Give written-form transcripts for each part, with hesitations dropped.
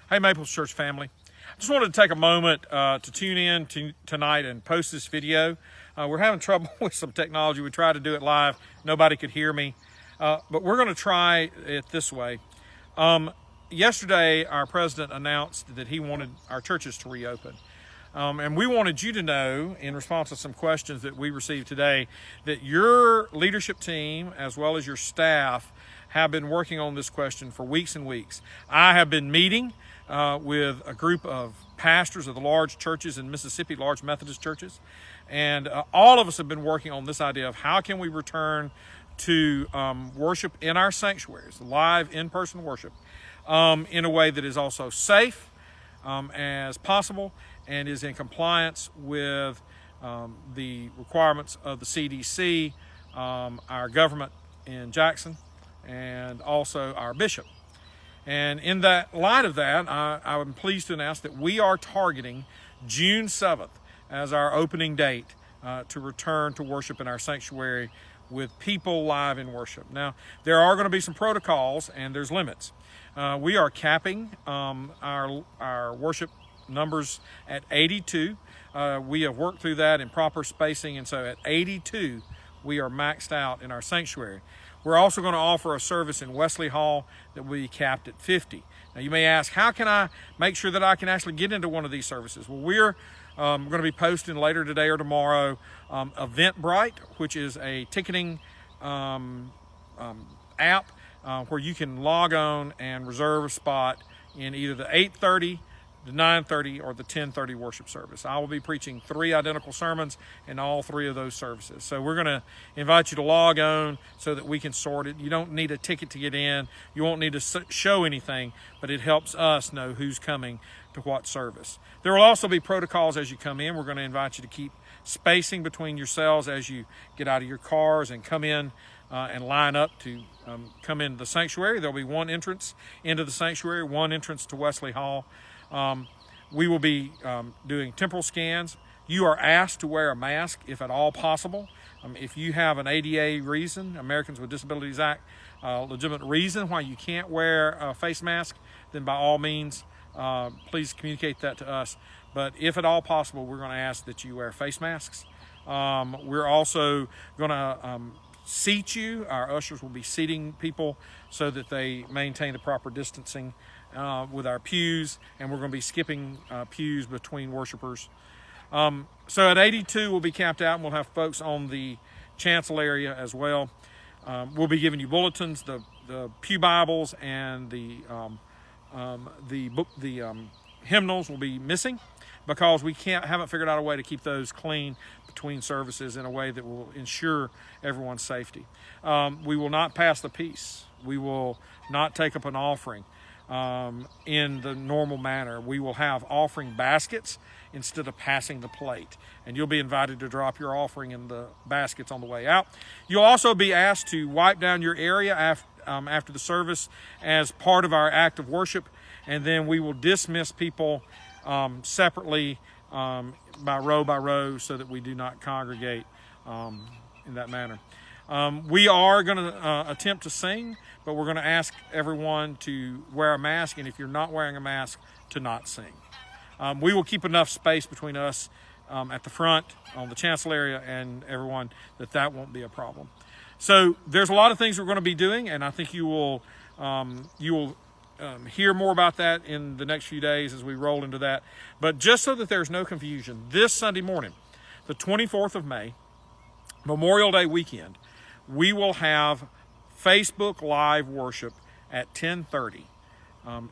Hey, Maples Church family. I just wanted to take a moment to tune in tonight and post this video. We're having trouble with some technology. We tried to do it live. Nobody could hear me. But we're going to try it this way. Yesterday, our president announced that he wanted our churches to reopen. And we wanted you to know, in response to some questions that we received today, that your leadership team, as well as your staff, have been working on this question for weeks and weeks. I have been meeting with a group of pastors of the large churches in Mississippi, large Methodist churches, and all of us have been working on this idea of how can we return to worship in our sanctuaries, live in-person worship, in a way that is also safe as possible and is in compliance with the requirements of the CDC, our government in Jackson, and also our bishop. And in that light of that, I'm pleased to announce that we are targeting June 7th as our opening date to return to worship in our sanctuary with people live in worship. Now, there are going to be some protocols and there's limits. We are capping our worship numbers at 82. We have worked through that in proper spacing, and so at 82, we are maxed out in our sanctuary. We're also going to offer a service in Wesley Hall that will be capped at 50. Now, you may ask, how can I make sure that I can actually get into one of these services? Well, we're going to be posting later today or tomorrow Eventbrite, which is a ticketing app where you can log on and reserve a spot in either the 8:30, the 9:30, or the 10:30 worship service. I will be preaching 3 identical sermons in all 3 of those services. So we're going to invite you to log on so that we can sort it. You don't need a ticket to get in. You won't need to show anything, but it helps us know who's coming to what service. There will also be protocols as you come in. We're going to invite you to keep spacing between yourselves as you get out of your cars and come in and line up to come into the sanctuary. There'll be one entrance into the sanctuary, one entrance to Wesley Hall. We will be doing temporal scans. You are asked to wear a mask if at all possible. If you have an ADA reason, Americans with Disabilities Act, legitimate reason why you can't wear a face mask, then by all means, please communicate that to us. But if at all possible, we're going to ask that you wear face masks. We're also going to seat you. Our ushers will be seating people so that they maintain the proper distancing with our pews, and we're going to be skipping pews between worshipers. So at 82, we'll be capped out, and we'll have folks on the chancel area as well. We'll be giving you bulletins, the pew Bibles, and the hymnals will be missing because we haven't figured out a way to keep those clean between services in a way that will ensure everyone's safety. We will not pass the peace. We will not take up an offering in the normal manner. We will have offering baskets instead of passing the plate, and you'll be invited to drop your offering in the baskets on the way out. You'll also be asked to wipe down your area after the service as part of our act of worship, and then we will dismiss people separately by row so that we do not congregate in that manner. We are going to attempt to sing, but we're going to ask everyone to wear a mask, and if you're not wearing a mask, to not sing. We will keep enough space between us at the front, on the chancel area, and everyone that won't be a problem. So there's a lot of things we're going to be doing, and I think you will hear more about that in the next few days as we roll into that. But just so that there's no confusion, this Sunday morning, the 24th of May, Memorial Day weekend, we will have Facebook Live worship at 10:30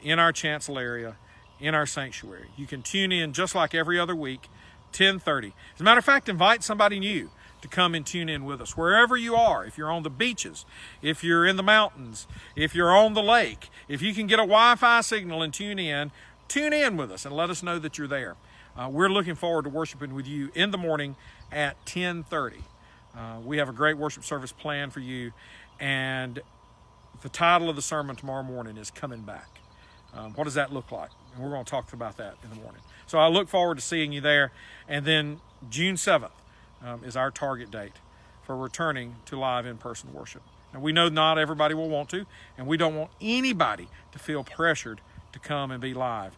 in our chancel area, in our sanctuary. You can tune in just like every other week, 10:30. As a matter of fact, invite somebody new to come and tune in with us. Wherever you are, if you're on the beaches, if you're in the mountains, if you're on the lake, if you can get a Wi-Fi signal and tune in with us and let us know that you're there. We're looking forward to worshiping with you in the morning at 10:30. We have a great worship service planned for you, and the title of the sermon tomorrow morning is Coming Back. What does that look like? And we're going to talk about that in the morning. So I look forward to seeing you there. And then June 7th is our target date for returning to live in-person worship. And we know not everybody will want to, and we don't want anybody to feel pressured to to come and be live.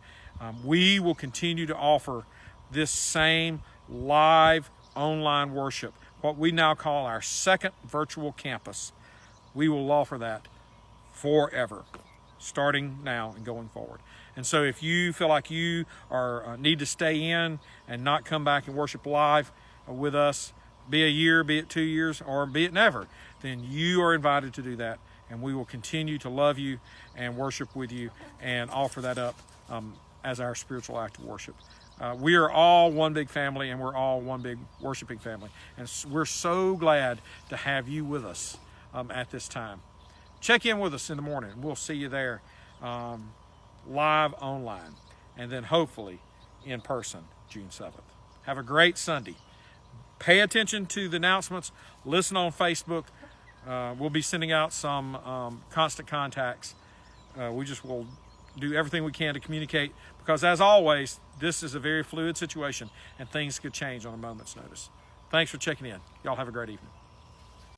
We will continue to offer this same live online worship, what we now call our second virtual campus. We will offer that forever, starting now and going forward. And so if you feel like you are need to stay in and not come back and worship live with us, be a year, be it 2 years, or be it never, then you are invited to do that. And we will continue to love you and worship with you and offer that up as our spiritual act of worship. We are all one big family, and we're all one big worshiping family. And we're so glad to have you with us at this time. Check in with us in the morning. We'll see you there live online, and then hopefully in person June 7th. Have a great Sunday. Pay attention to the announcements. Listen on Facebook. We'll be sending out some constant contacts. We just will do everything we can to communicate, because as always, this is a very fluid situation and things could change on a moment's notice. Thanks for checking in. Y'all have a great evening.